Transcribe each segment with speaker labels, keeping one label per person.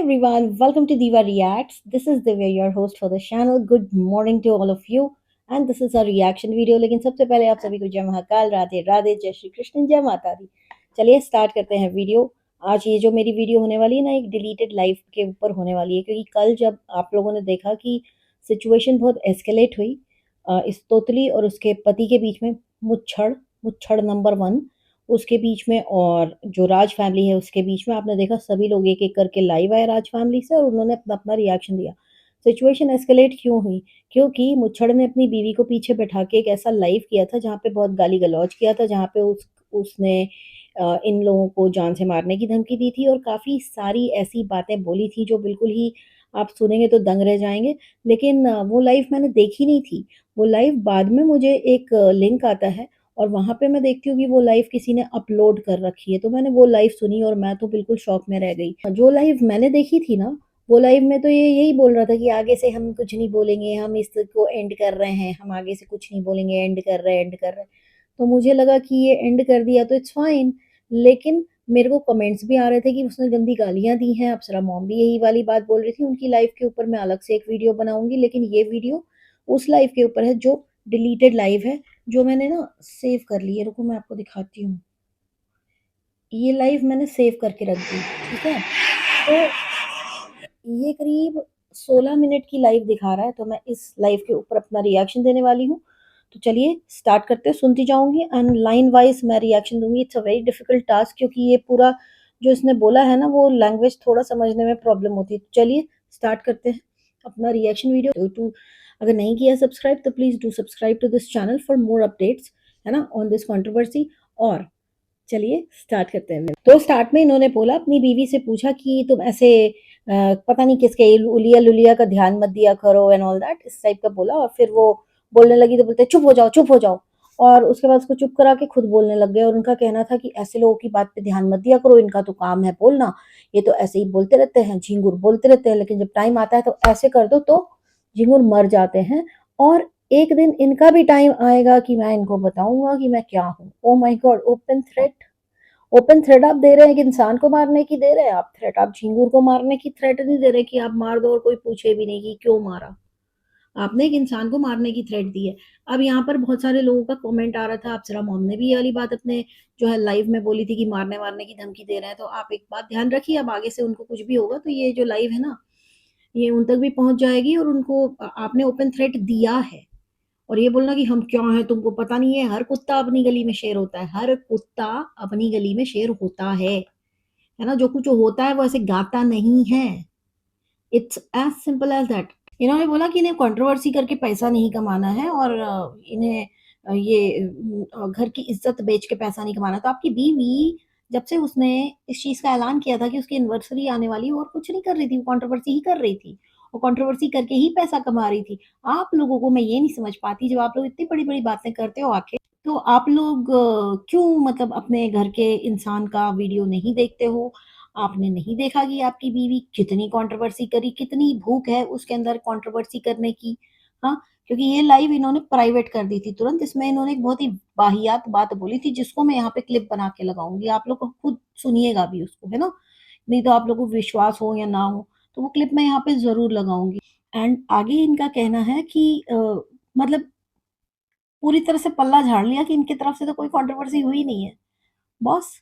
Speaker 1: everyone, welcome to Diva Reacts. This is Divya, your host for the channel. Good morning to all of you. And this is a reaction video. लेकिन सबसे पहले आप सभी को जय महाकाल, राधे राधे, जय श्री कृष्ण, जय माता दी। चलिए स्टार्ट करते हैं वीडियो। आज ये जो मेरी वीडियो होने वाली है ना, एक डिलीटेड लाइफ के ऊपर होने वाली है, क्योंकि कल जब आप लोगों ने देखा कि सिचुएशन बहुत एस्केलेट हुई इस तोतली और उसके पति के बीच में, मुच्छड़ मुच्छड़ नंबर वन उसके बीच में, और जो राज फैमिली है उसके बीच में, आपने देखा सभी लोग एक एक करके लाइव आए राज फैमिली से और उन्होंने अपना अपना रिएक्शन दिया। सिचुएशन एस्केलेट क्यों हुई? क्योंकि मुच्छड़ ने अपनी बीवी को पीछे बैठा के एक ऐसा लाइव किया था जहाँ पे बहुत गाली गलौज किया था, जहाँ पे उसने इन लोगों को जान से मारने की धमकी दी थी और काफ़ी सारी ऐसी बातें बोली थी जो बिल्कुल ही आप सुनेंगे तो दंग रह जाएंगे। लेकिन वो लाइव मैंने देखी नहीं थी। वो लाइव बाद में मुझे एक लिंक आता है और वहाँ पे मैं देखती हूँ कि वो लाइव किसी ने अपलोड कर रखी है, तो मैंने वो लाइव सुनी और मैं तो बिल्कुल शॉक में रह गई। जो लाइव मैंने देखी थी ना, वो लाइव में तो ये यही बोल रहा था कि आगे से हम कुछ नहीं बोलेंगे, हम इसको एंड कर रहे हैं, हम आगे से कुछ नहीं बोलेंगे, एंड कर रहे हैं, एंड कर रहे हैं। तो मुझे लगा कि ये एंड कर दिया तो इट्स फाइन। लेकिन मेरे को कमेंट्स भी आ रहे थे कि उसने गंदी गालियाँ दी हैं। अप्सरा मॉम भी यही वाली बात बोल रही थी। उनकी लाइव के ऊपर मैं अलग से एक वीडियो बनाऊँगी, लेकिन ये वीडियो उस लाइव के ऊपर है जो डिलीटेड लाइव है, जो मैंने ना सेव कर ली है। रुको मैं आपको दिखाती हूँ। ये लाइव मैंने सेव करके रख दी, ठीक है? तो ये करीब 16 मिनट की लाइव दिखा रहा है, तो मैं इस लाइव के ऊपर अपना रिएक्शन देने वाली हूँ। तो चलिए स्टार्ट करते हैं। सुनती जाऊँगी एंड लाइन वाइज़ मैं रिएक्शन दूँगी। It's a very difficult task, क्योंकि ये पूरा जो इसने बोला है ना, वो लैंग्वेज थोड़ा समझने में प्रॉब्लम होती है। तो चलिए स्टार्ट करते हैं अपना रिएक्शन वीडियो। टू अगर नहीं किया सब्सक्राइब तो please do subscribe to this channel for more updates, है ना, ऑन दिस कंट्रोवर्सी। और चलिए स्टार्ट करते हैं। तो स्टार्ट में इन्होंने बोला, अपनी बीवी से पूछा कि तुम ऐसे पता नहीं किसके उलिया लुलिया का ध्यान मत दिया करो एंड ऑल दैट, इस टाइप का बोला। और फिर वो बोलने लगी तो बोलते चुप हो जाओ, चुप हो जाओ। और उसके बाद उसको चुप करा के खुद बोलने लग गए। और उनका कहना था कि ऐसे लोगों की बात पे ध्यान मत दिया करो, इनका तो काम है बोलना, ये तो ऐसे ही बोलते रहते हैं, झिंगुर बोलते रहते हैं, लेकिन जब टाइम आता है तो ऐसे कर दो तो झिंगुर मर जाते हैं। और एक दिन इनका भी टाइम आएगा कि मैं इनको बताऊंगा कि मैं क्या हूँ। Oh my God, open threat. Open threat आप दे रहे हैं, एक इंसान को मारने की दे रहे हैं आप थ्रेट। आप झिंगुर को मारने की थ्रेट नहीं दे रहे कि आप मार दो और कोई पूछे भी नहीं कि क्यों मारा। आपने एक इंसान को मारने की थ्रेट दी है। अब यहाँ पर बहुत सारे लोगों का कमेंट आ रहा था। अप्सरा मॉम ने भी ये वाली बात अपने जो है लाइव में बोली थी कि मारने वारने की धमकी दे रहे हैं। तो आप एक बात ध्यान रखिए, अब आगे से उनको कुछ भी होगा तो ये जो लाइव है ना, ये उन तक भी पहुंच जाएगी। और उनको आपने ओपन थ्रेट दिया है। और ये बोलना कि हम क्या हैं तुमको पता नहीं है, हर कुत्ता अपनी गली में शेर होता है, हर कुत्ता अपनी गली में शेर होता है ना। जो कुछ होता है वो ऐसे गाता नहीं है। It's as simple as that. इन्होंने बोला कि इन्हें कंट्रोवर्सी करके पैसा नहीं कमाना है और इन्हें घर की इज्जत बेच के पैसा नहीं कमाना। तो आपकी बीवी, जब से उसने इस चीज का ऐलान किया था कि उसकी एनिवर्सरी आने वाली है, और कुछ नहीं कर रही थी, वो कंट्रोवर्सी ही कर रही थी। वो कंट्रोवर्सी करके ही पैसा कमा रही थी। आप लोगों को मैं ये नहीं समझ पाती, जब आप लोग इतनी बड़ी बड़ी बातें करते हो आके, तो आप लोग क्यों मतलब अपने घर के इंसान का वीडियो नहीं देखते हो? आपने नहीं देखा कि आपकी बीवी कितनी कंट्रोवर्सी करी, कितनी भूख है उसके अंदर कंट्रोवर्सी करने की? हाँ, क्योंकि ये लाइव इन्होंने प्राइवेट कर दी थी तुरंत। इसमें इन्होंने एक बहुत ही वाहियात बात बोली थी, जिसको मैं यहाँ पे क्लिप बना के लगाऊंगी। आप लोग को खुद सुनिएगा भी उसको, है ना। नहीं तो आप लोगों को विश्वास हो या ना हो, तो वो क्लिप मैं यहाँ पे जरूर लगाऊंगी। एंड आगे इनका कहना है कि मतलब पूरी तरह से पल्ला झाड़ लिया कि इनकी तरफ से तो कोई कंट्रोवर्सी हुई नहीं है। बॉस,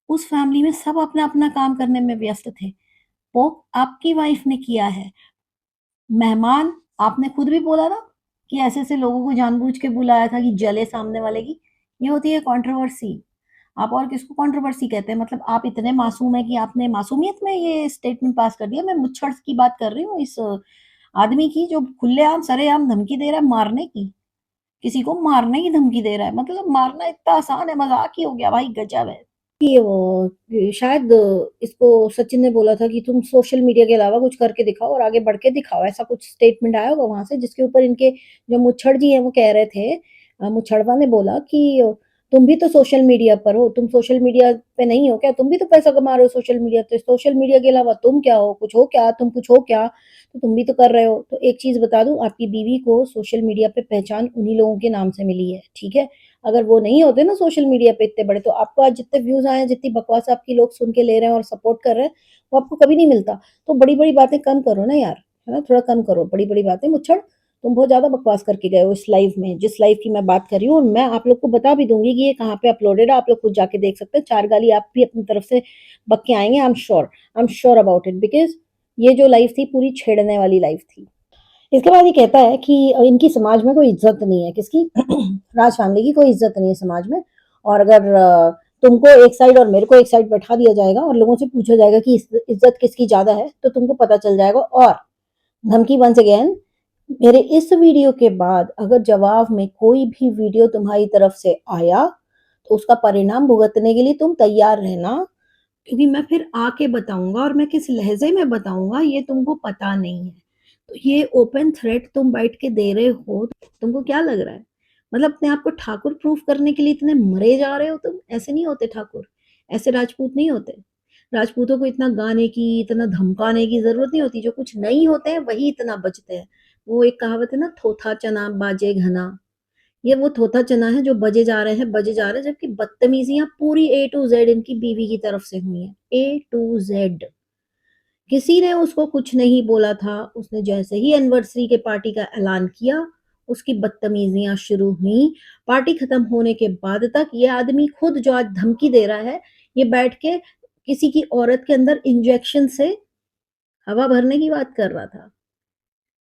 Speaker 1: उस फैमिली में सब अपना अपना काम करने में व्यस्त थे। वो आपकी वाइफ ने किया है। मेहमान, आपने खुद भी बोला ना कि ऐसे-ऐसे लोगों को जानबूझ के बुलाया था कि जले सामने वाले की। ये होती है कंट्रोवर्सी। आप और किसको कंट्रोवर्सी कहते हैं? मतलब आप इतने मासूम हैं कि आपने मासूमियत में ये स्टेटमेंट पास कर दिया। मैं मुच्छड़ की बात कर रही हूँ, इस आदमी की जो खुलेआम सरेआम धमकी दे रहा है मारने की। किसी को मारने की धमकी दे रहा है। मतलब मारना इतना आसान है, मज़ाक ही हो गया भाई, गज़ब है। कि शायद इसको सचिन ने बोला था कि तुम सोशल मीडिया के अलावा कुछ करके दिखाओ और आगे बढ़ के दिखाओ, ऐसा कुछ स्टेटमेंट आया होगा वहां से, जिसके ऊपर इनके जो मुच्छड़ जी हैं वो कह रहे थे। मुच्छड़वा ने बोला कि तुम भी तो सोशल मीडिया पर हो, तुम सोशल मीडिया पे नहीं हो क्या? तुम भी तो पैसा कमा रहे हो सोशल मीडिया पे, सोशल मीडिया के अलावा तुम क्या हो? कुछ हो क्या? तुम कुछ हो क्या? तो तुम भी तो कर रहे हो। तो एक चीज बता दूं, आपकी बीवी को सोशल मीडिया पे पहचान उन्हीं लोगों के नाम से मिली है, ठीक है। अगर वो नहीं होते ना सोशल मीडिया पे इतने बड़े, तो आपको आज जितने व्यूज आए हैं, जितनी बकवास आपकी लोग सुन के ले रहे हैं और सपोर्ट कर रहे हैं, वो आपको कभी नहीं मिलता। तो बड़ी-बड़ी बातें कम करो ना यार, है ना? थोड़ा कम करो बड़ी-बड़ी बातें। मुच्छर, तुम बहुत ज़्यादा बकवास करके गए हो इस लाइव में, जिस लाइव की मैं बात कर रही हूँ, और मैं आप लोग को बता भी दूँगी कि ये कहाँ पे अपलोडेड है, आप लोग खुद जाके देख सकते हैं। 4 गाली आप भी अपनी तरफ से बक के आएँगे, I am sure about it, because ये जो लाइव थी पूरी छेड़ने वाली लाइव थी। इसके बाद ये कहता है कि इनकी समाज में कोई इज्जत नहीं है, किसकी? राज फैमिली की कोई इज्जत नहीं है समाज में। और अगर तुमको एक साइड और मेरे को एक साइड बैठा दिया जाएगा और लोगों से पूछा जाएगा कि इज्जत किसकी ज्यादा है, तो तुमको पता चल जाएगा। और धमकी वंस अगेन, मेरे इस वीडियो के बाद अगर जवाब में कोई भी वीडियो तुम्हारी तरफ से आया तो उसका परिणाम भुगतने के लिए तुम तैयार रहना, क्योंकि मैं फिर आके बताऊंगा, और मैं किस लहजे में बताऊंगा ये तुमको पता नहीं है। तो ये ओपन थ्रेट तुम बैठ के दे रहे हो, तुमको क्या लग रहा है? मतलब अपने आप को ठाकुर प्रूफ करने के लिए इतने मरे जा रहे हो तुम? ऐसे नहीं होते ठाकुर, ऐसे राजपूत नहीं होते। राजपूतों को इतना गाने की, इतना धमकाने की जरूरत नहीं होती। जो कुछ नहीं होते हैं वही इतना बचते हैं। वो एक कहावत है ना, थोथा चना बाजे घना। ये वो थोथा चना है जो बजे जा रहे हैं, बजे जा रहे हैं, जबकि बदतमीजियां पूरी ए टू जेड इनकी बीवी की तरफ से हुई हैं, ए टू जेड। किसी ने उसको कुछ नहीं बोला था, उसने जैसे ही एनिवर्सरी के पार्टी का ऐलान किया, उसकी बदतमीजियां शुरू हुई। पार्टी खत्म होने के बाद तक ये आदमी खुद जो आज धमकी दे रहा है, ये बैठ के किसी की औरत के अंदर इंजेक्शन से हवा भरने की बात कर रहा था।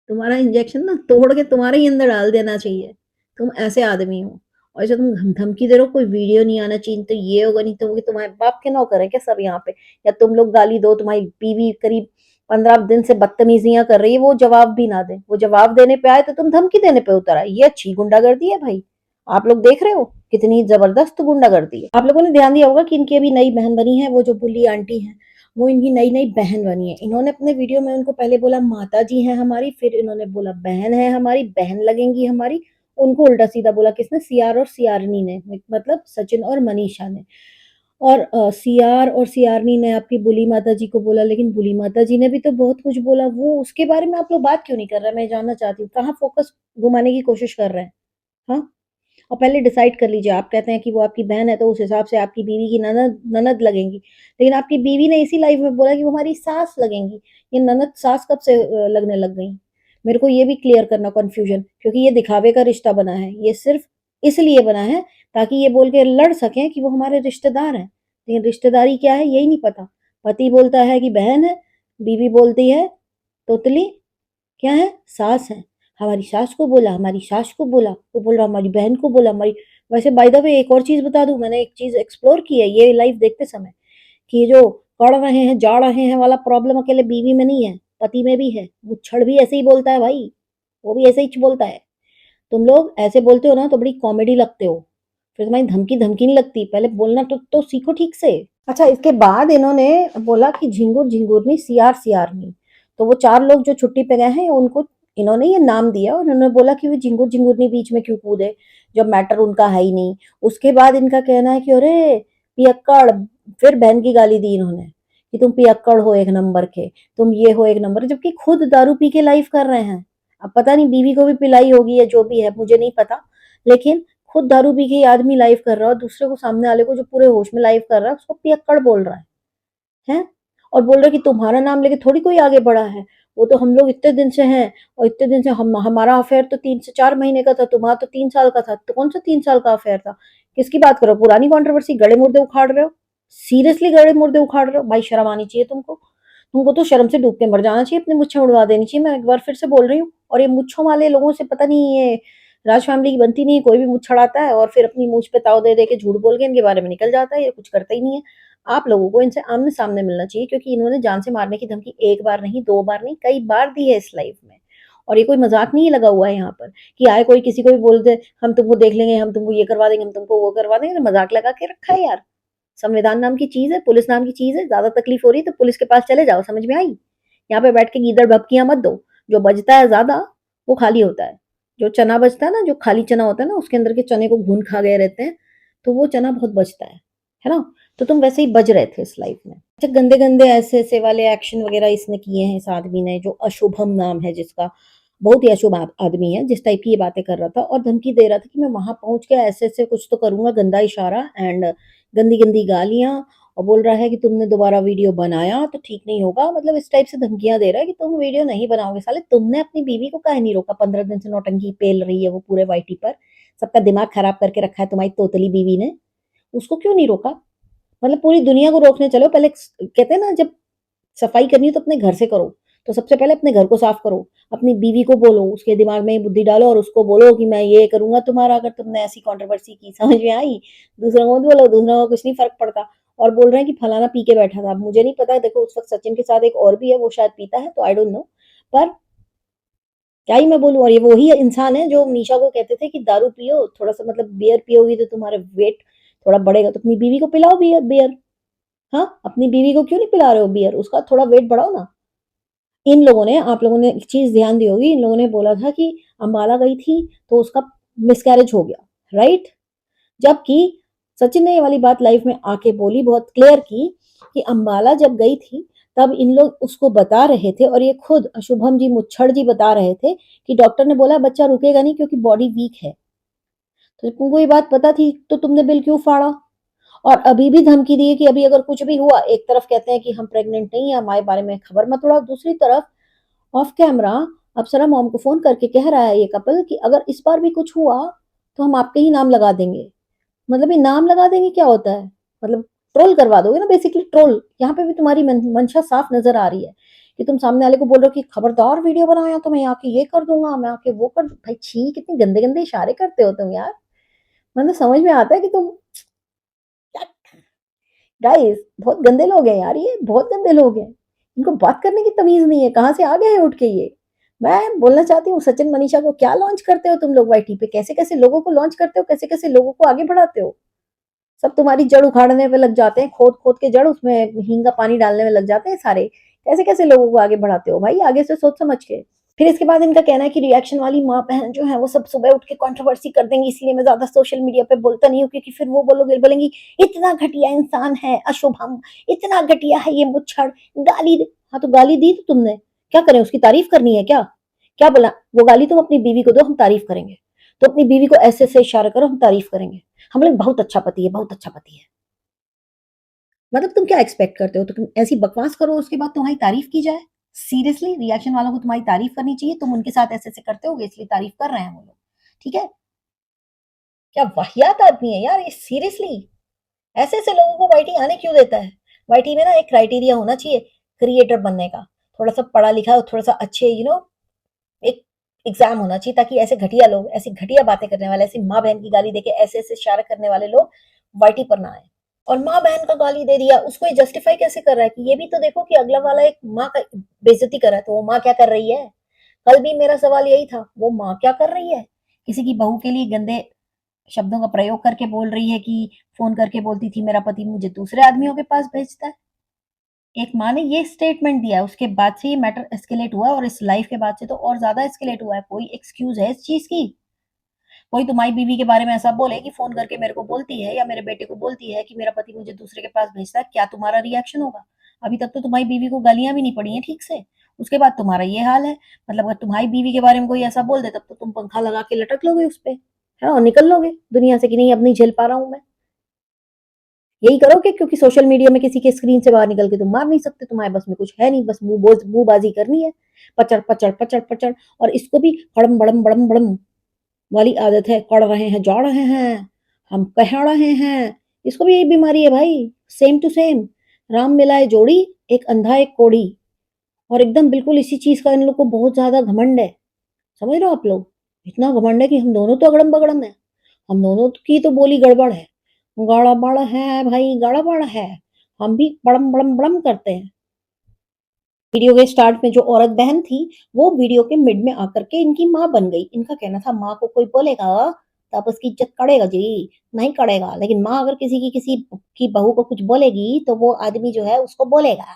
Speaker 1: तुम्हारा इंजेक्शन ना तोड़ के तुम्हारे ही अंदर डाल देना चाहिए। तुम ऐसे आदमी हो। और जो तुम धमकी दे रहे हो कोई वीडियो नहीं आना चाहिए, तो ये होगा, नहीं तो होगी। तुम्हारे बाप के नौकर है क्या सब यहाँ पे? या तुम लोग गाली दो, तुम्हारी बीवी करीब 15 दिन से बदतमीजियां कर रही है, वो जवाब भी ना दे। वो जवाब देने पे आए तो तुम धमकी देने पे उतर आए। ये अच्छी गुंडागर्दी है भाई। आप लोग देख रहे हो कितनी जबरदस्त गुंडागर्दी है। आप लोगों ने ध्यान दिया होगा कि इनकी अभी नई बहन बनी है, वो जो बुल्ली आंटी है, वो इनकी नई नई बहन बनी है। इन्होंने अपने वीडियो में उनको पहले बोला माता जी हैं हमारी, फिर इन्होंने बोला बहन है हमारी, बहन लगेंगी हमारी। उनको उल्टा सीधा बोला किसने? सीआर और सीआरनी ने, मतलब सचिन और मनीषा ने। और सीआर और सीआरनी ने आपकी बुली माता जी को बोला, लेकिन बुली माता जी ने भी तो बहुत कुछ बोला। वो उसके बारे में आप लोग बात क्यों नहीं कर रहे? मैं जानना चाहती हूँ, कहाँ फोकस घुमाने की कोशिश कर रहे हैं? हाँ, और पहले डिसाइड कर लीजिए। आप कहते हैं कि वो आपकी बहन है, तो उस हिसाब से आपकी बीवी की ननद ननद लगेंगी। लेकिन आपकी बीवी ने इसी लाइव में बोला कि वो हमारी सास लगेंगी। ये ननद सास कब से लगने लग गई? मेरे को ये भी क्लियर करना कंफ्यूजन, क्योंकि ये दिखावे का रिश्ता बना है। ये सिर्फ इसलिए बना है ताकि ये बोल के लड़ सकें कि वो हमारे रिश्तेदार हैं। लेकिन रिश्तेदारी क्या है यही नहीं पता। पति बोलता है कि बहन है, बीवी बोलती है तोतली, क्या है? सास है। हमारी सास को बोला, हमारी सास को बोला, वो बोल रहा हमारी बहन को बोला, हमारी। वैसे बाय द वे एक और चीज बता दूं, मैंने एक चीज एक्सप्लोर की है ये लाइव देखते समय, कि ये जो कड़ रहे हैं, जा रहे हैं वाला प्रॉब्लम अकेले बीवी में नहीं है, पति में भी है। वो छड़ भी ऐसे ही बोलता है भाई, वो भी ऐसे ही बोलता है। तुम लोग ऐसे बोलते हो ना तो बड़ी कॉमेडी लगते हो। फिर तुम्हारी धमकी धमकी नहीं लगती, पहले बोलना तो सीखो ठीक से। अच्छा, इसके बाद इन्होंने बोला कि झिंगुर झिंगुरनी, सीआर सीआरनी। तो वो 4 लोग जो छुट्टी पे गए हैं, उनको इन्होंने ये नाम दिया, और इन्होंने बोला कि वो झिंगुर झिंगुरनी बीच में क्यों कूदे, जब मैटर उनका है ही नहीं। उसके बाद इनका कहना है कि अरे पियक्कड़। फिर बहन की गाली दी इन्होंने कि तुम पियक्कड़ हो एक नंबर के, तुम ये हो एक नंबर, जबकि खुद दारू पी के लाइव कर रहे हैं। अब पता नहीं बीवी को भी पिलाई होगी या जो भी है, मुझे नहीं पता। लेकिन खुद दारू पी के ये आदमी लाइव कर रहा है, और दूसरे को, सामने वाले को जो पूरे होश में लाइव कर रहा है, उसको पियक्कड़ बोल रहा है? और बोल रहा है कि तुम्हारा नाम लेके थोड़ी कोई आगे बढ़ा है। वो तो हम लोग इतने दिन से हैं, और इतने दिन से हमारा अफेयर तो 3 से 4 महीने का था, तुम्हारा तो 3 साल का था। तो कौन सा 3 साल का अफेयर था? किसकी बात करो? पुरानी कंट्रोवर्सी गड़े मुर्दे उखाड़ रहे हो? सीरियसली गड़े मुर्दे उखाड़ रहे हो भाई? शर्म आनी चाहिए तुमको। तुमको तो शर्म से डूब के मर जाना चाहिए, अपनी मुच्छें उड़वा देनी चाहिए। मैं एक बार फिर से बोल रही हूँ। और ये मुच्छों वाले लोगों से पता नहीं, ये राज फैमिली की बनती नहीं है। कोई भी मुछ छड़ाता है और फिर अपनी मूछ पे ताव दे दे के झूठ बोल के इनके बारे में निकल जाता है। ये कुछ करता ही नहीं है। आप लोगों को इनसे आमने सामने मिलना चाहिए, क्योंकि इन्होंने जान से मारने की धमकी एक बार नहीं, 2 बार नहीं, कई बार दी है इस लाइफ में। और ये कोई मजाक नहीं लगा हुआ है यहाँ पर कि आए कोई किसी को भी बोल दे हम तुमको देख लेंगे, हम तुमको ये करवा देंगे, हम तुमको वो करवा देंगे। तो मजाक लगा के रखा है यार। संविधान नाम की चीज है, पुलिस नाम की चीज है। ज्यादा तकलीफ हो रही है तो पुलिस के पास चले जाओ, समझ में आई? यहाँ पे बैठ के गीदड़ भभकियां मत दो। जो बजता है ज्यादा वो खाली होता है। जो चना बचता है ना, जो खाली चना होता है ना, उसके अंदर के चने को घून खा गए रहते हैं, तो वो चना बहुत बचता है ना? तो तुम वैसे ही बज रहे थे इस लाइफ में। अच्छा, गंदे गंदे ऐसे ऐसे वाले एक्शन वगैरह इसने किए हैं इस आदमी ने, जो अशुभम नाम है जिसका। बहुत ही अशुभ आदमी है जिस टाइप की ये बातें कर रहा था, और धमकी दे रहा था कि मैं वहां पहुंच के ऐसे ऐसे कुछ तो करूंगा, गंदा इशारा एंड गंदी गंदी गालियां। और बोल रहा है कि तुमने दोबारा वीडियो बनाया तो ठीक नहीं होगा, मतलब इस टाइप से धमकियां दे रहा है कि तुम वीडियो नहीं बनाओगे। साले तुमने अपनी बीवी को काहे नहीं रोका? 15 दिन से नौटंकी पेल रही है वो पूरे वाईटी पर, सबका दिमाग खराब करके रखा है तुम्हारी तोतली बीवी ने, उसको क्यों नहीं रोका? मतलब पूरी दुनिया को रोकने चलो पहले। कहते हैं ना, जब सफाई करनी है तो अपने घर से करो। तो सबसे पहले अपने घर को साफ करो, अपनी बीवी को बोलो, उसके दिमाग में बुद्धि डालो और उसको बोलो कि मैं ये करूंगा तुम्हारा, अगर तुमने ऐसी कंट्रोवर्सी की, समझ में आई? दूसरों को मत बोलो, दूसरों को कुछ नहीं फर्क पड़ता। और बोल रहे हैं कि फलाना पी के बैठा था, मुझे नहीं पता, देखो उस वक्त सचिन के साथ एक और भी है, वो शायद पीता है, तो आई डोंट नो। पर क्या ही मैं बोलूं। और ये वही इंसान है जो निशा को कहते थे कि दारू पियो थोड़ा सा, मतलब बियर पियोगी तो तुम्हारा वेट थोड़ा बढ़ेगा, तो अपनी बीवी को पिलाओ बियर बियर। हाँ, अपनी बीवी को क्यों नहीं पिला रहे हो बियर? उसका थोड़ा वेट बढ़ाओ ना। इन लोगों ने, आप लोगों ने एक चीज ध्यान दी होगी, इन लोगों ने बोला था कि अंबाला गई थी तो उसका मिसकैरेज हो गया, राइट? जबकि सचिन ने ये वाली बात लाइव में आके बोली, बहुत क्लियर की, कि अंबाला जब गई थी तब इन लोग उसको बता रहे थे, और ये खुद शुभम जी मुच्छड़ जी बता रहे थे कि डॉक्टर ने बोला बच्चा रुकेगा नहीं क्योंकि बॉडी वीक है। तो तुमको ये बात पता थी तो तुमने बिल क्यों फाड़ा? और अभी भी धमकी दी है कि अभी अगर कुछ भी हुआ, एक तरफ कहते हैं कि हम प्रेग्नेंट नहीं है, हमारे बारे में खबर मत उड़ाओ, दूसरी तरफ ऑफ कैमरा अप्सरा मॉम को फोन करके कह रहा है ये कपल कि अगर इस बार भी कुछ हुआ तो हम आपके ही नाम लगा देंगे। मतलब ये नाम लगा देंगे क्या होता है? मतलब ट्रोल करवा दोगे ना, बेसिकली ट्रोल। यहाँ पे भी तुम्हारी मंशा साफ नजर आ रही है कि तुम सामने वाले को बोल रहे हो कि खबरदार वीडियो बनाया तो मैं आके ये कर दूंगा, मैं आके वो कर भाई छी, कितने गंदे गंदे इशारे करते हो तुम यार। मतलब समझ में आता है कि तुम क्या। गाइस बहुत गंदे लोग हैं यार, ये बहुत गंदे लोग हैं। इनको बात करने की तमीज नहीं है, कहाँ से आ गए हैं उठ के ये। मैं बोलना चाहती हूँ, सचिन मनीषा को क्या लॉन्च करते हो तुम लोग वाईटी पे? कैसे कैसे लोगों को लॉन्च करते हो, कैसे कैसे लोगों को आगे बढ़ाते हो? सब तुम्हारी जड़ उखाड़ने पे लग जाते हैं, खोद खोद के जड़, उसमें हींग का पानी डालने में लग जाते हैं सारे। कैसे कैसे लोगों को आगे बढ़ाते हो भाई, आगे से सोच समझ के। फिर इसके बाद इनका कहना है कि रिएक्शन वाली माँ बहन जो है वो सब सुबह उठ के कंट्रोवर्सी कर देंगी, इसलिए मैं ज्यादा सोशल मीडिया पे बोलता नहीं हूँ, क्योंकि फिर वो बोलेंगी इतना घटिया इंसान है अशुभम, इतना घटिया है ये मुच्छड़, गाली हाँ तो गाली दी तो तुमने, क्या करें, उसकी तारीफ करनी है क्या? क्या बोला? वो गाली तुम अपनी बीवी को दो, हम तारीफ करेंगे। तो अपनी बीवी को ऐसे ऐसे इशारा करो, हम तारीफ करेंगे। हम लोग बहुत अच्छा पति है, बहुत अच्छा पति है। मतलब तुम क्या एक्सपेक्ट करते हो? तो तुम ऐसी बकवास करो उसके बाद तुम्हारी तारीफ की जाए? सीरियसली, रिएक्शन वालों को तुम्हारी तारीफ करनी चाहिए, तुम उनके साथ ऐसे ऐसे करते होगे इसलिए तारीफ कर रहे हैं वो लोग। ठीक है? क्या वाहियात आदमी है यार ये, सीरियसली। ऐसे ऐसे लोगों को वाईटी आने क्यों देता है? वाईटी में ना एक क्राइटेरिया होना चाहिए क्रिएटर बनने का, थोड़ा सा पढ़ा लिखा और थोड़ा सा अच्छे एक एग्जाम होना चाहिए, ताकि ऐसे घटिया लोग, ऐसी घटिया बातें करने वाले, ऐसी माँ बहन की गाली देके ऐसे ऐसे इशारा करने वाले लोग वाईटी पर ना आए। और माँ बहन का गाली दे दिया, उसको ये जस्टिफाई कैसे कर रहा है कि ये भी तो देखो कि अगला वाला एक माँ का बेइज्जती कर रहा है, तो वो माँ क्या कर रही है? कल भी मेरा सवाल यही था, वो माँ क्या कर रही है? किसी की बहू के लिए गंदे शब्दों का प्रयोग करके बोल रही है कि फोन करके बोलती थी मेरा पति मुझे दूसरे आदमियों के पास भेजता है। एक माँ ने ये स्टेटमेंट दिया है, उसके बाद से ये मैटर एस्केलेट हुआ है, और इस लाइफ के बाद से तो और ज्यादा एस्केलेट हुआ है। कोई एक्सक्यूज है इस चीज की? कोई तुम्हारी बीवी के बारे में ऐसा बोले कि फोन करके मेरे को बोलती है या मेरे बेटे को बोलती है कि मेरा पति मुझे दूसरे के पास भेजता है, क्या तुम्हारा रिएक्शन होगा? अभी तक तो तुम्हारी बीवी को गालियां भी नहीं पड़ी हैं ठीक से, उसके बाद तुम्हारा ये हाल है। मतलब अगर तुम्हारी बीवी के बारे में कोई ऐसा बोल दे तब तो तुम पंखा लगा के लटक लोगे उस पे, है ना, और निकल लोगे दुनिया से कि नहीं अब नहीं झेल पा रहा हूं मैं। यही करोगे क्योंकि सोशल मीडिया में किसी के स्क्रीन से बाहर निकल के तुम मार नहीं सकते, तुम्हारे बस में कुछ है नहीं, बस मुंहबाजी करनी है, पचड़ पचड़ पचड़ पचड़। और इसको भी बड़म बड़म बड़म बड़म वाली आदत है, पढ़ रहे हैं, जा रहे हैं, हम कह रहे हैं। इसको भी यही बीमारी है भाई, सेम टू सेम। राम मिलाए जोड़ी, एक अंधा एक कोढ़ी। और एकदम बिल्कुल इसी चीज का इन लोग को बहुत ज्यादा घमंड है। समझ रहे हो आप लोग? इतना घमंड है कि हम दोनों तो अगड़म बगड़म है, हम दोनों की तो बोली गड़बड़ है, गड़बड़ है भाई, गड़बड़ है। हम भी बड़म बड़म बड़म करते हैं। वीडियो के स्टार्ट में जो औरत बहन थी, वो वीडियो के मिड में आकर के इनकी माँ बन गई। इनका कहना था माँ को कोई बोलेगा तो आप उसकी इज्जत करेगा जी, नहीं करेगा, लेकिन माँ अगर किसी की बहू को कुछ बोलेगी तो वो आदमी जो है उसको बोलेगा।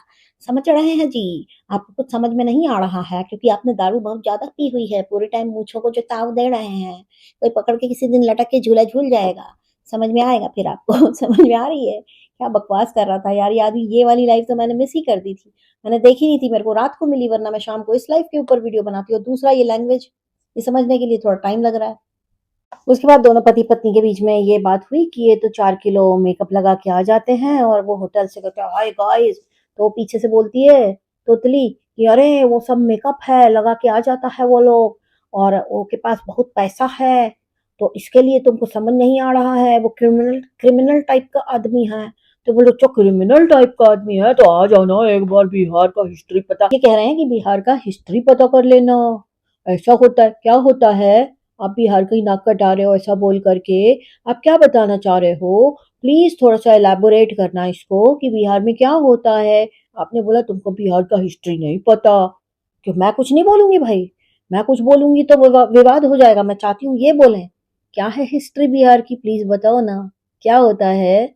Speaker 1: समझ रहे हैं जी? आपको कुछ समझ में नहीं आ रहा है क्योंकि आपने दारू बहुत ज्यादा पी हुई है, पूरे टाइम मूछों को जो ताव दे रहे हैं। कोई पकड़ के किसी दिन लटक के झूला झूल जाएगा, समझ में आएगा फिर आपको। समझ में आ रही है? क्या बकवास कर रहा था यार ये आदमी। ये वाली लाइफ तो मैंने मिस ही कर दी थी, मैंने देखी नहीं थी, मेरे को रात को मिली, वरना मैं शाम को इस लाइफ के ऊपर वीडियो बनाती हूँ। दूसरा ये लैंग्वेज, ये समझने के लिए थोड़ा टाइम लग रहा है। उसके बाद दोनों पति पत्नी के बीच में ये बात हुई कि ये तो 4 किलो मेकअप लगा के आ जाते हैं, और वो होटल से कहते हैं हाय गाइस, तो पीछे से बोलती है तोतली कि अरे वो सब मेकअप है, लगा के आ जाता है वो लोग, और वो के पास बहुत पैसा है, तो इसके लिए तुमको समझ नहीं आ रहा है, वो क्रिमिनल क्रिमिनल टाइप का आदमी है। तो बोले अच्छा क्रिमिनल टाइप का आदमी है तो आ जाओ ना एक बार बिहार का हिस्ट्री पता, ये कह रहे हैं कि बिहार का हिस्ट्री पता कर लेना। ऐसा होता है, क्या होता है? आप बिहार का ही नाक कटा रहे हो ऐसा बोल करके, आप क्या बताना चाह रहे हो? प्लीज थोड़ा सा एलैबोरेट करना इसको कि बिहार में क्या होता है। आपने बोला तुमको बिहार का हिस्ट्री नहीं पता, क्यों? मैं कुछ नहीं बोलूंगी भाई, मैं कुछ बोलूंगी तो विवाद हो जाएगा। मैं चाहती हूँ ये बोलें, क्या है हिस्ट्री बिहार की, प्लीज बताओ ना, क्या होता है?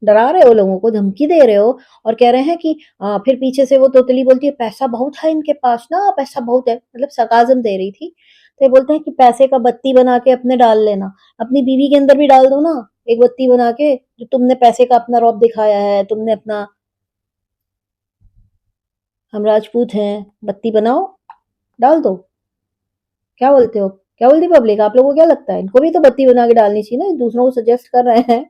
Speaker 1: डरा रहे हो लोगों को, धमकी दे रहे हो, और कह रहे हैं कि फिर पीछे से वो तोतली बोलती है पैसा बहुत है इनके पास ना, पैसा बहुत है, मतलब सरकाज़म दे रही थी। तो ये बोलते हैं कि पैसे का बत्ती बना के अपने डाल लेना, अपनी बीवी के अंदर भी डाल दो ना, एक बत्ती बना के, जो तुमने पैसे का अपना रौब दिखाया है, तुमने अपना हम राजपूत हैं, बत्ती बनाओ, डाल दो। क्या बोलते हो? क्या बोलती पब्लिक? आप लोगों को क्या लगता है? इनको भी तो बत्ती बना के डालनी चाहिए ना, दूसरों को सजेस्ट कर रहे हैं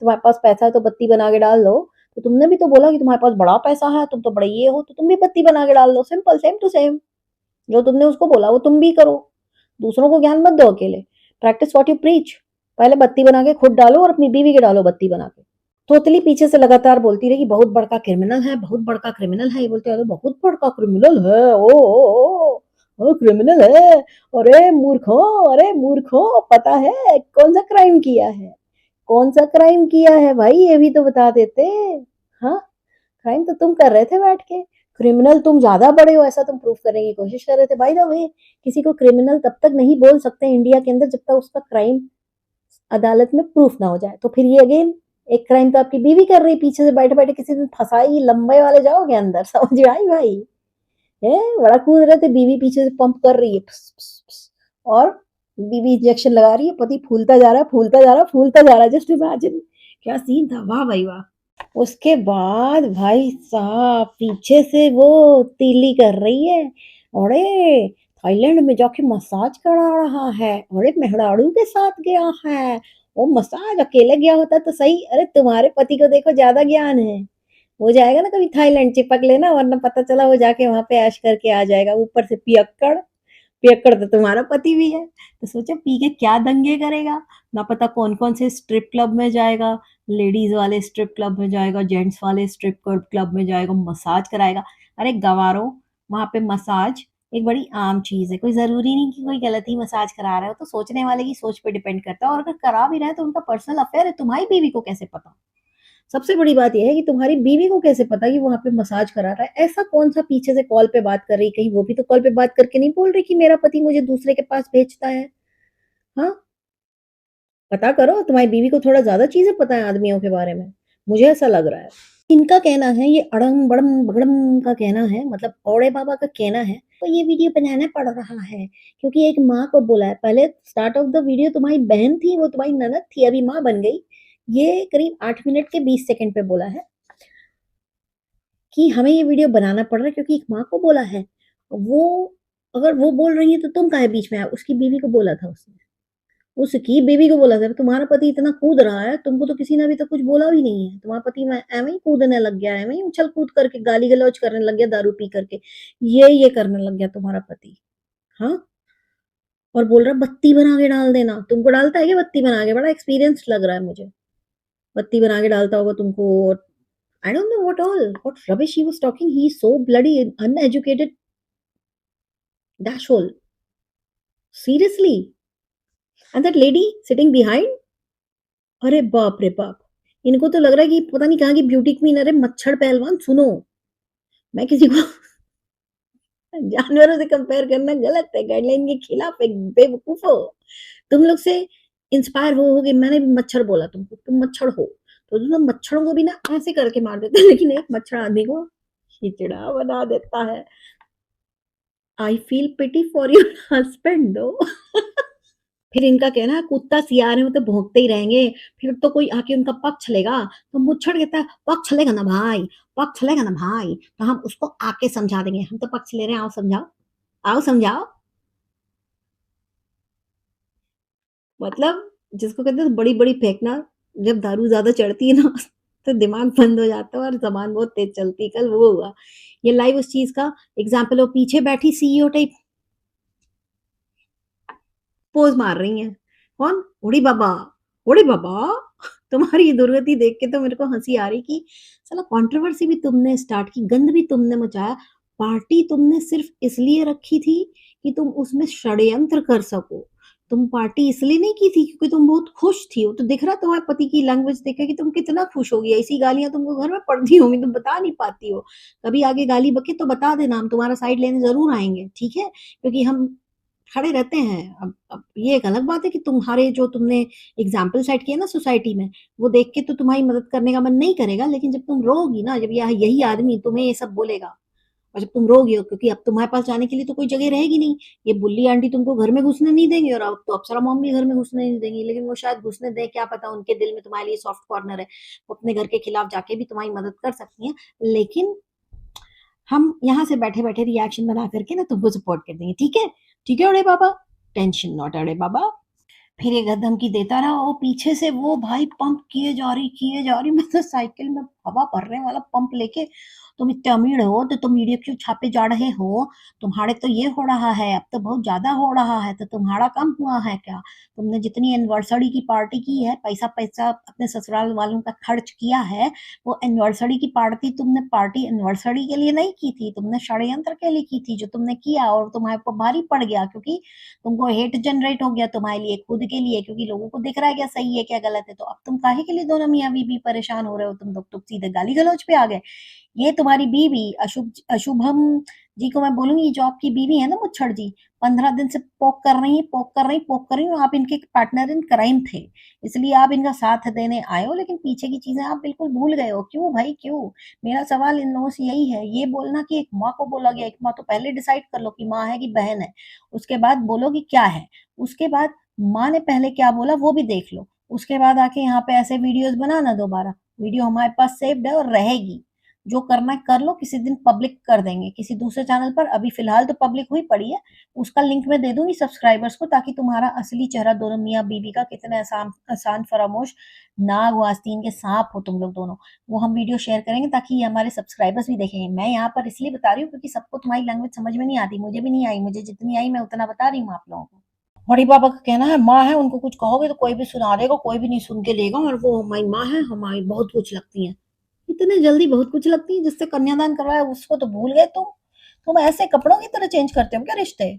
Speaker 1: तुम्हारे पास पैसा है तो बत्ती बना के डाल दो। तो तुमने भी तो बोला कि तुम्हारे पास बड़ा पैसा है, तुम तो बड़े ये हो, तो तुम भी बत्ती बना के डाल दो, सिंपल, सेम टू सेम। जो तुमने उसको बोला वो तुम भी करो, दूसरों को ज्ञान मत दो अकेले। Practice what you preach. पहले बत्ती बना के खुद डालो और अपनी बीवी के डालो बत्ती बना के। तोतली पीछे से लगातार बोलती रही कि बहुत बड़का क्रिमिनल है, बहुत बड़का क्रिमिनल है। ये बोलते अरे बहुत बड़का क्रिमिनल है, ओ क्रिमिनल है, अरे मूर्खो, अरे मूर्खो, पता है कौन सा क्राइम किया है? कौन सा क्राइम किया है भाई, ये भी तो बता देते। हाँ, क्राइम तो तुम कर रहे थे बैठ के, क्रिमिनल तुम ज्यादा बड़े हो ऐसा तुम प्रूफ करने की कोशिश कर रहे थे। बाय द वे, किसी को क्रिमिनल तब तक नहीं बोल सकते इंडिया के अंदर जब तक उसका क्राइम अदालत में प्रूफ ना हो जाए। तो फिर ये अगेन एक क्राइम तो आपकी बीवी कर रही, पीछे से बैठे बैठे किसी दिन फंसाई, लंबे वाले जाओगे अंदर, समझ में आई भाई? है, बड़ा कूद रहे थे, बीवी पीछे से पंप कर रही है, पस, पस, पस, और बीवी इंजेक्शन लगा रही है, पति फूलता जा रहा है, फूलता जा रहा है, फूलता जा रहा है। जस्ट इमेजिन क्या सीन था, वाह भाई वाह। उसके बाद भाई साहब पीछे से वो तीली कर रही है, अरे थाईलैंड में जाके मसाज करा रहा है, अरे मेहरारू के साथ गया है, वो मसाज अकेले गया होता तो सही, अरे तुम्हारे पति को देखो ज्यादा ज्ञान है, हो जाएगा ना कभी थाईलैंड चिपक लेना, वरना पता चला वो जाके वहां पे ऐश करके आ जाएगा, ऊपर से पियक्कड़। पियक्कड़ तो तुम्हारा पति भी है, तो सोचो पी के क्या दंगे करेगा, ना पता कौन कौन से स्ट्रिप क्लब में जाएगा, लेडीज वाले स्ट्रिप क्लब में जाएगा, जेंट्स वाले स्ट्रिप क्लब में जाएगा, मसाज कराएगा। अरे गवारो, वहां पे मसाज एक बड़ी आम चीज है, कोई जरूरी नहीं कि कोई गलत ही मसाज करा रहा है, तो सोचने वाले की सोच पे डिपेंड करता है, और अगर करा भी रहा है तो उनका पर्सनल अफेयर है, तुम्हारी बीवी को कैसे पता? सबसे बड़ी बात यह है कि तुम्हारी बीवी को कैसे पता कि वहां पे मसाज करा रहा है? ऐसा कौन सा पीछे से कॉल पे बात कर रही, कहीं वो भी तो कॉल पे बात करके नहीं बोल रही कि मेरा पति मुझे दूसरे के पास भेजता है? हाँ, पता करो, तुम्हारी बीवी को थोड़ा ज्यादा चीजें पता है आदमियों के बारे में, मुझे ऐसा लग रहा है। इनका कहना है, ये अड़म बड़म बगड़म का कहना है, मतलब औड़े बाबा का कहना है, तो ये वीडियो बनाना पड़ रहा है क्योंकि एक माँ को बोला है। पहले स्टार्ट ऑफ द वीडियो तुम्हारी बहन थी, वो तुम्हारी ननद थी, अभी माँ बन गई। ये करीब 8 मिनट के 20 सेकंड पे बोला है कि हमें ये वीडियो बनाना पड़ रहा है क्योंकि एक माँ को बोला है। वो अगर वो बोल रही है तो तुम काहे बीच में आए? उसकी बीवी को बोला था उसने, उसकी बीवी को बोला था तुम्हारा पति इतना कूद रहा है, तुमको तो किसी ने अभी तक कुछ बोला भी नहीं है, तुम्हारा पति में एवं ही कूदने लग गया, एवं ही उछल कूद करके गाली गलौज करने लग गया, दारू पी करके ये करने लग गया तुम्हारा पति। हाँ, और बोल रहा बत्ती बना के डाल देना, तुमको डालता है क्या बत्ती बना के? बड़ा एक्सपीरियंस लग रहा है मुझे, बत्ती बना के डालता होगा तुमको। I don't know what rubbish he was talking. He's so bloody uneducated, dashhole. Seriously. And that lady sitting behind, अरे बाप रे बाप, इनको तो लग रहा है कि पता नहीं कहाँ की ब्यूटी क्वीन। अरे मच्छर पहलवान सुनो, मैं किसी को जानवरों से कंपेयर करना गलत है, गाइडलाइन के खिलाफ, एक बेवकूफ हो तुम लोग से इंस्पायर हो गए। मैंने भी मच्छर बोला तुमको, तुम मच्छर हो, तो तुम मच्छरों को भी ना ऐसे करके मार देते, लेकिन एक मच्छर आदमी को खिचड़ा बना देता है। I feel pity for your husband though. फिर इनका कहना है कुत्ता सियारे में तो भौंकते ही रहेंगे, फिर तो कोई आके उनका पक्ष लेगा। तो मुच्छड़ कहता है पक्ष लेगा ना भाई, पक्ष लेगा ना भाई, तो हम उसको आके समझा देंगे, हम तो पक्ष ले रहे हैं, आओ समझाओ, आओ समझाओ। मतलब जिसको कहते हैं बड़ी बड़ी फेंकना, जब दारू ज्यादा चढ़ती है ना तो दिमाग बंद हो जाता है और जबान बहुत तेज चलती है। कल वो हुआ, ये लाइव उस चीज का एग्जाम्पल हो। पीछे बैठी सीईओ टाइप पोज मार रही हैं। कौन? उड़ी बाबा, उड़ी बाबा। तुम्हारी ये दुर्गति देख के तो मेरे को हंसी आ रही कि साला कंट्रोवर्सी भी तुमने स्टार्ट की, गंद भी तुमने मचाया। पार्टी तुमने सिर्फ इसलिए रखी थी कि तुम उसमें षड्यंत्र कर सको। तुम पार्टी इसलिए नहीं की थी क्योंकि तुम बहुत खुश थी। वो तो दिख रहा तुम्हारे पति की लैंग्वेज देख के कि तुम कितना खुश हो गई। ऐसी गालियां तुमको घर में पड़ती होंगी, तुम बता नहीं पाती हो। कभी आगे गाली बके तो बता देना, हम तुम्हारा साइड लेने जरूर आएंगे, ठीक है? क्योंकि हम खड़े रहते हैं। अब ये एक अलग बात है कि तुम्हारे जो तुमने एग्जाम्पल सेट किए ना सोसाइटी में, वो देख के तो तुम्हारी मदद करने का मन नहीं करेगा। लेकिन जब तुम रोगी ना, जब यह यही आदमी तुम्हें ये सब बोलेगा, और जब तुम रोगी हो, क्योंकि अब तुम्हारे पास जाने के लिए तो कोई जगह रहेगी नहीं। ये बुल्ली आंटी तुमको घर में घुसने नहीं देंगे, और अब तो अप्सरा मॉम भी घर में घुसने नहीं देंगी। लेकिन वो शायद घुसने दे, क्या पता उनके दिल में तुम्हारे लिए सॉफ्ट कॉर्नर है। वो अपने घर के खिलाफ जाके भी तुम्हारी मदद कर सकती हैं। लेकिन हम यहाँ से बैठे बैठे रिएक्शन बना करके ना तुमको सपोर्ट कर देंगे, ठीक है? ठीक है अड़े बाबा, टेंशन नॉट अड़े बाबा। फिर ये धमकी देता रहा, और पीछे से वो भाई पंप किए जा रही। मैं तो साइकिल में हवा भरने वाला पंप लेके, तुम इतने अमीर हो तो तुम वीडियो क्यों छापे जा रहे हो? तुम्हारे तो ये हो रहा है, अब तो बहुत ज्यादा हो रहा है, तो तुम्हारा कम हुआ है क्या? तुमने जितनी एनिवर्सरी की पार्टी की है, पैसा पैसा अपने ससुराल वालों का खर्च किया है, वो एनिवर्सरी की पार्टी तुमने पार्टी एनिवर्सरी के लिए नहीं की थी, तुमने षड्यंत्र के लिए की थी, जो तुमने किया और तुम्हारे को भारी पड़ गया। क्योंकि तुमको हेट जनरेट हो गया तुम्हारे लिए, खुद के लिए, क्योंकि लोगों को दिख रहा है क्या सही है क्या गलत है। तो अब तुम काहे के लिए दोनों मियाँ बीवी परेशान हो रहे हो? तुम लोग तो सीधे गाली गलौज पे आ गए। ये तुम्हारी बीवी अशुभम जी को मैं बोलूंगी, जो आपकी बीवी है ना मुच्छड़ जी, 15 दिन से पोक कर रही हूँ। आप इनके पार्टनर इन क्राइम थे, इसलिए आप इनका साथ देने आए हो। लेकिन पीछे की चीजें आप बिल्कुल भूल गए हो। क्यों भाई क्यों? मेरा सवाल इन लोगों से यही है। ये बोलना कि एक माँ को बोला गया, एक माँ तो पहले डिसाइड कर लो कि माँ है कि बहन है, उसके बाद बोलो कि क्या है। उसके बाद माँ ने पहले क्या बोला वो भी देख लो, उसके बाद आके यहाँ पे ऐसे वीडियोस बनाना। दोबारा वीडियो हमारे पास सेव्ड है और रहेगी। जो करना है कर लो, किसी दिन पब्लिक कर देंगे किसी दूसरे चैनल पर। अभी फिलहाल तो पब्लिक हुई पड़ी है, उसका लिंक मैं दे दूंगी सब्सक्राइबर्स को, ताकि तुम्हारा असली चेहरा दोनों मियाँ बीवी का, कितने आसान आसान फरामोश नाग वास्तीन के सांप हो तुम लोग दोनों, वो हम वीडियो शेयर करेंगे ताकि ये हमारे सब्सक्राइबर्स भी देखेंगे। मैं यहाँ पर इसलिए बता रही हूँ क्योंकि सबको तुम्हारी लैंग्वेज समझ में नहीं आती, मुझे भी नहीं आई। मुझे जितनी आई मैं उतना बता रही हूँ आप लोगों को। बड़ी पापा का कहना है माँ है, उनको कुछ कहोगे तो कोई भी सुना देगा, कोई भी नहीं सुन के लेगा, और वो हमारी माँ है, हमारी बहुत कुछ लगती है। इतने जल्दी बहुत कुछ लगती है? जिससे कन्यादान करवाया उसको तो भूल गए तुम ऐसे कपड़ों की तरह चेंज करते हो क्या रिश्ते?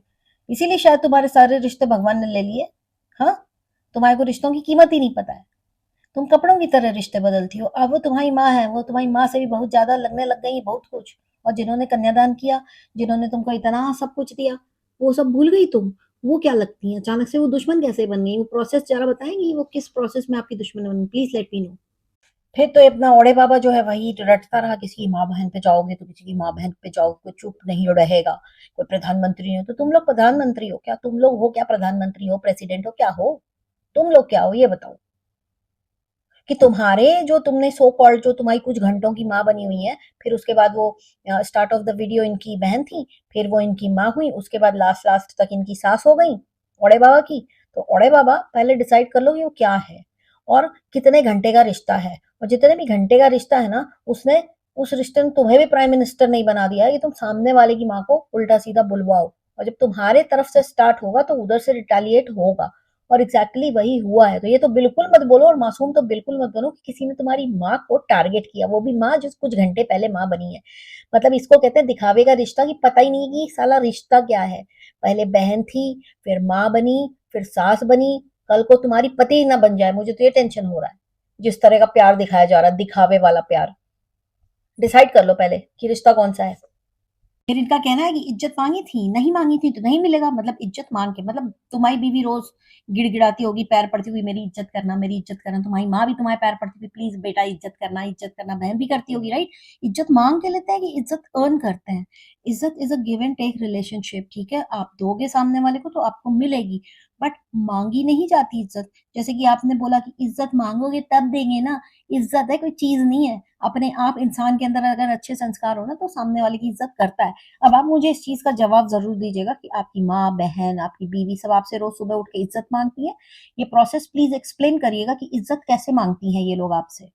Speaker 1: इसीलिए शायद तुम्हारे सारे रिश्ते भगवान ने ले लिए। हाँ, तुम्हारे को रिश्तों की कीमत ही नहीं पता है। तुम कपड़ों की तरह रिश्ते बदलती हो। अब वो तुम्हारी माँ है, वो तुम्हारी माँ से भी बहुत ज्यादा लगने लग गई बहुत कुछ। और जिन्होंने कन्यादान किया, जिन्होंने तुमको इतना सब कुछ दिया, वो सब भूल गई तुम। वो क्या लगती है अचानक से? वो दुश्मन कैसे बन गई? वो प्रोसेस जरा बताएंगी, वो किस प्रोसेस में आपकी दुश्मन बनी? Please let me know. फिर तो ये अपना ओड़े बाबा जो है वही रटता रहा, किसी की माँ बहन पे जाओगे तो किसी की माँ बहन पे जाओगे, कोई चुप नहीं रहेगा। कोई प्रधानमंत्री हो तो तुम लोग प्रधानमंत्री हो क्या? तुम लोग हो क्या प्रधानमंत्री? हो प्रेसिडेंट हो क्या हो? तुम लोग क्या हो ये बताओ। कि तुम्हारे जो तुमने सो कॉल्ड, जो तुम्हारी कुछ घंटों की माँ बनी हुई है, फिर उसके बाद वो स्टार्ट ऑफ द वीडियो इनकी बहन थी, फिर वो इनकी माँ हुई, उसके बाद लास्ट लास्ट तक इनकी सास हो गई ओड़े बाबा की। तो ओड़े बाबा पहले डिसाइड कर लो कि वो क्या है और कितने घंटे का रिश्ता है। और जितने भी घंटे का रिश्ता है ना, उसने उस रिश्ते में तुम्हें भी प्राइम मिनिस्टर नहीं बना दिया है कि तुम सामने वाले की माँ को उल्टा सीधा बुलवाओ। और जब तुम्हारे तरफ से स्टार्ट होगा तो उधर से रिटेलिएट होगा, और एग्जैक्टली वही हुआ है। तो ये तो बिल्कुल मत बोलो, और मासूम तो बिल्कुल मत बनो कि किसी ने तुम्हारी माँ को टारगेट किया, वो भी माँ जो कुछ घंटे पहले माँ बनी है। मतलब इसको कहते हैं दिखावे का रिश्ता, कि पता ही नहीं कि साला रिश्ता क्या है। पहले बहन थी, फिर माँ बनी, फिर सास बनी, कल को तुम्हारी पति ही ना बन जाए। मुझे तो ये टेंशन हो रहा है, जिस तरह का प्यार दिखाया जा रहा है, दिखावे वाला प्यार। डिसाइड कर लो पहले कि रिश्ता कौन सा है। फिर इनका कहना है कि इज्जत मांगी थी, नहीं मांगी थी तो नहीं मिलेगा। मतलब इज्जत मांग के, मतलब तुम्हारी बीवी रोज गिड़गिड़ाती होगी, पैर पड़ती हुई, मेरी इज्जत करना, मेरी इज्जत करना। तुम्हारी माँ भी तुम्हारे पैर पड़ती हुई, प्लीज बेटा इज्जत करना, इज्जत करना। बहन भी करती होगी, राइट? इज्जत मांग के लेते हैं कि इज्जत अर्न करते हैं? इज्जत is a give and take relationship, ठीक है? आप दोगे सामने वाले को तो आपको मिलेगी। बट मांगी नहीं जाती इज्जत। जैसे कि आपने बोला कि इज्जत मांगोगे तब देंगे ना, इज्जत है कोई चीज नहीं है। अपने आप इंसान के अंदर अगर अच्छे संस्कार हो ना तो सामने वाले की इज्जत करता है। अब आप मुझे इस चीज का जवाब जरूर दीजिएगा कि आपकी माँ, बहन, आपकी बीवी सब आपसे रोज सुबह उठ के इज्जत मांगती है। ये प्रोसेस प्लीज एक्सप्लेन करिएगा कि इज्जत कैसे मांगती हैं ये लोग आपसे।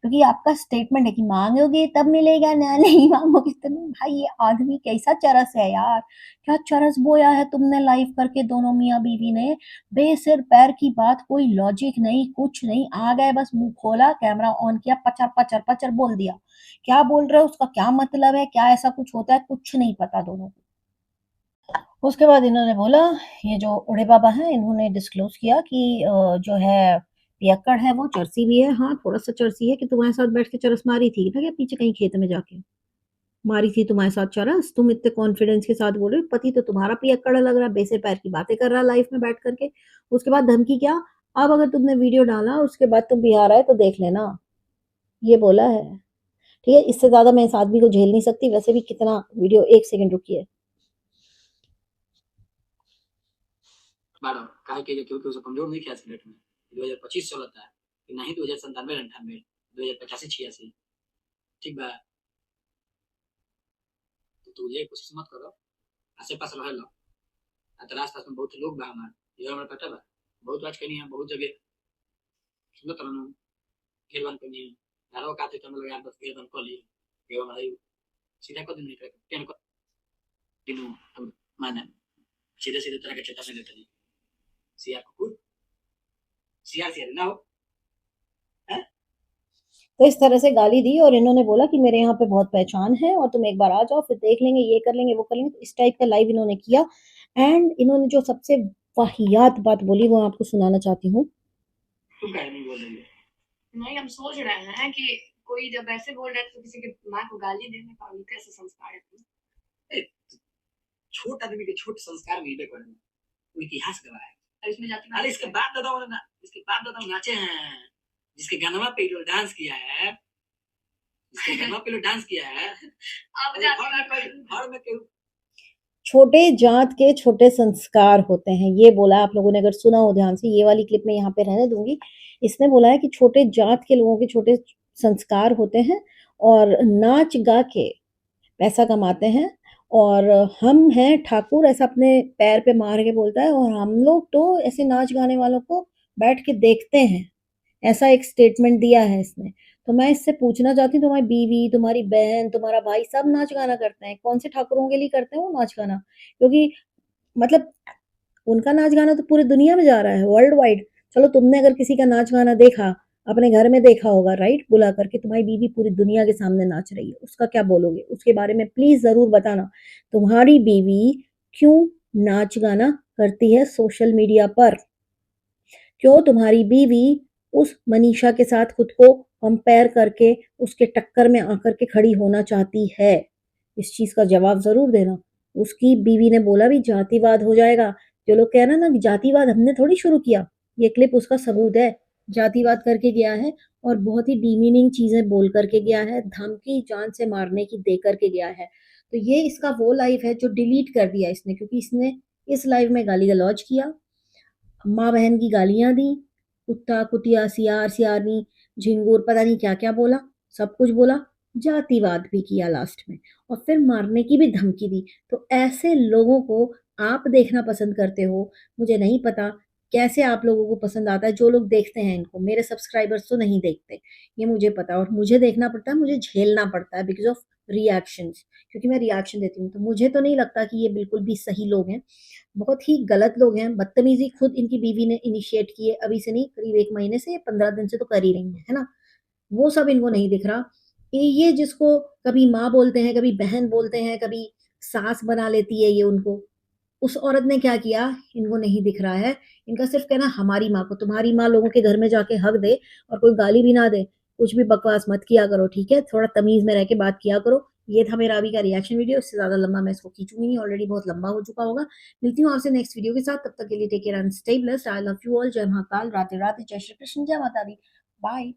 Speaker 1: क्योंकि आपका स्टेटमेंट है कि मांगोगे तब मिलेगा ना, नहीं मांगोगे तब नहीं। भाई ये आदमी कैसा चरस है यार, क्या चरस बोया है तुमने लाइव करके दोनों मियाँ बीवी ने। बेसिर पैर की बात, कोई लॉजिक नहीं, कुछ नहीं, आ गए बस मुंह खोला, कैमरा ऑन किया, पचर पचर पचर बोल दिया। क्या बोल रहे हो, उसका क्या मतलब है, क्या ऐसा कुछ होता है, कुछ नहीं पता दोनों को। उसके बाद इन्होंने बोला, ये जो उड़े बाबा हैं इन्होंने डिस्क्लोज किया कि जो है पियक्कड़ है वो चरसी भी है। हाँ थोड़ा सा चरसी है कि तुम्हारे साथ बैठ के चरस मारी थी ना, क्या पीछे कहीं खेत में जाके मारी थी तुम्हारे साथ चरस। तुम इतने कॉन्फिडेंस के साथ बोल रहे हो, पति तो तुम्हारा पियक्कड़ लग रहा है, बेसिर पैर की बातें कर रहा है लाइफ में बैठ करके। उसके बाद धमकी क्या, अब अगर तुमने वीडियो डाला उसके बाद तुम बिहार आए तो देख लेना, ये बोला है। ठीक है, इससे ज्यादा मैं इस आदमी को झेल नहीं सकती। वैसे भी कितना वीडियो, एक सेकंड रुकिए।
Speaker 2: मैडम काहे के क्योंकि उसे कमजोर नहीं किया सिगरेट में। 2025 चलता है कि नहीं 2097 98 2085 86 ठीक बा। तो तू ये कोशिश मत करो, आसे पास रह लो। तेरा आस पास में बहुत लोग बा हमार, ये हमरा पता बा। बहुत बात कहनी है, बहुत जगह सुनो तरनु घेर बंद करनी है। नारो काते तुम लोग यार बस घेर बंद कर लिए ये हमारा सीधा कर दिन नहीं करे टेन कर दिनु हम माने सीधे सीधे तरह के चेता से देते नहीं सिया कुकुर सिया सिया ना हो हैं।
Speaker 1: तो इस तरह से गाली दी और इन्होंने बोला कि मेरे यहाँ पे बहुत पहचान है और तुम एक बार आ जाओ, फिर देख लेंगे, ये कर लेंगे, वो कर लेंगे। तो इस टाइप का लाइव इन्होंने किया। एंड इन्होंने जो सबसे वाहियात बात बोली वो आपको सुनाना चाहती हूँ।
Speaker 2: तुम काहे नहीं बोल रही है? नहीं हम सोच रहे हैं कि कोई जब ऐसे बोल रहे तो किसी की माँ को गाली देने का उनके कैसे संस्कार है। छोट आदमी के छोट संस्कार मिलबे करे, वो इतिहास गवाह है। और इसमें जाति अरे इसके बाद दादा वाला ना, इसके बाद दादा नाचे हैं, जिसके गाना पे जो डांस किया है, जिसके गाना पे जो डांस किया है। अब जाति घर में क्यों
Speaker 1: छोटे जात के छोटे संस्कार होते हैं, ये बोला आप लोगों ने अगर सुना हो ध्यान से। ये वाली क्लिप में यहाँ पे रहने दूंगी। इसने बोला है कि छोटे जात के लोगों के छोटे संस्कार होते हैं और नाच गा के पैसा कमाते हैं। और हम हैं ठाकुर, ऐसा अपने पैर पे मार के बोलता है, और हम लोग तो ऐसे नाच गाने वालों को बैठ के देखते हैं। ऐसा एक स्टेटमेंट दिया है इसने। तो मैं इससे पूछना चाहती हूँ, तुम्हारी बीवी, तुम्हारी बहन, तुम्हारा भाई सब नाच गाना करते हैं, कौन से ठाकुरों के लिए करते हैं वो नाच गाना? क्योंकि मतलब उनका नाच गाना तो पूरी दुनिया में जा रहा है, वर्ल्ड वाइड। चलो तुमने अगर किसी का नाच गाना देखा, अपने घर में देखा होगा राइट, बुला करके, तुम्हारी बीवी पूरी दुनिया के सामने नाच रही है, उसका क्या बोलोगे? उसके बारे में प्लीज जरूर बताना। तुम्हारी बीवी क्यों नाच गाना करती है सोशल मीडिया पर? क्यों तुम्हारी बीवी उस मनीषा के साथ खुद को कंपेयर करके उसके टक्कर में आकर के खड़ी होना चाहती है? इस चीज का जवाब जरूर देना। उसकी बीवी ने बोला भी जातिवाद हो जाएगा। जो लोग कह रहे हैं ना कि जातिवाद हमने थोड़ी शुरू किया, ये क्लिप उसका सबूत है। जातिवाद करके गया है और बहुत ही डीमीनिंग चीजें बोल करके गया है, धमकी जान से मारने की दे करके गया है। तो ये इसका वो लाइव है जो डिलीट कर दिया इसने, क्योंकि इसने इस लाइव में गाली गलौज किया, माँ बहन की गालियां दी, कुत्ता कुतिया सियार सियारनी झिंगूर पता नहीं क्या क्या बोला, सब कुछ बोला, जातिवाद भी किया लास्ट में, और फिर मारने की भी धमकी दी। तो ऐसे लोगों को आप देखना पसंद करते हो, मुझे नहीं पता कैसे आप लोगों को पसंद आता है। जो लोग देखते हैं इनको, मेरे सब्सक्राइबर्स तो नहीं देखते, ये मुझे पता, और मुझे देखना पड़ता है, मुझे झेलना पड़ता है बिकॉज ऑफ रिएक्शंस, क्योंकि मैं रिएक्शन देती हूँ। तो मुझे तो नहीं लगता कि ये बिल्कुल भी सही लोग हैं, बहुत ही गलत लोग हैं। बदतमीजी खुद इनकी बीवी ने इनिशिएट की है, अभी से नहीं, करीब 1 महीने से या 15 दिन से तो कर ही रही है ना। वो सब इनको नहीं दिख रहा। ये जिसको कभी माँ बोलते हैं, कभी बहन बोलते हैं, कभी सास बना लेती है ये उनको, उस औरत ने क्या किया इनको नहीं दिख रहा है। इनका सिर्फ कहना हमारी माँ को, तुम्हारी माँ लोगों के घर में जाके हक दे और कोई गाली भी ना दे, कुछ भी बकवास मत किया करो, ठीक है? थोड़ा तमीज में रह के बात किया करो। ये था मेरा अभी का रिएक्शन वीडियो, इससे ज्यादा लंबा मैं इसको खींचूंगी नहीं, ऑलरेडी बहुत लंबा हो चुका होगा। मिलती हूँ आपसे नेक्स्ट वीडियो के साथ, तब तक के लिए take care and stay blessed. I love you all. जय महाकाल, राधे राधे, जय श्री कृष्ण, जय माता दी, बाय।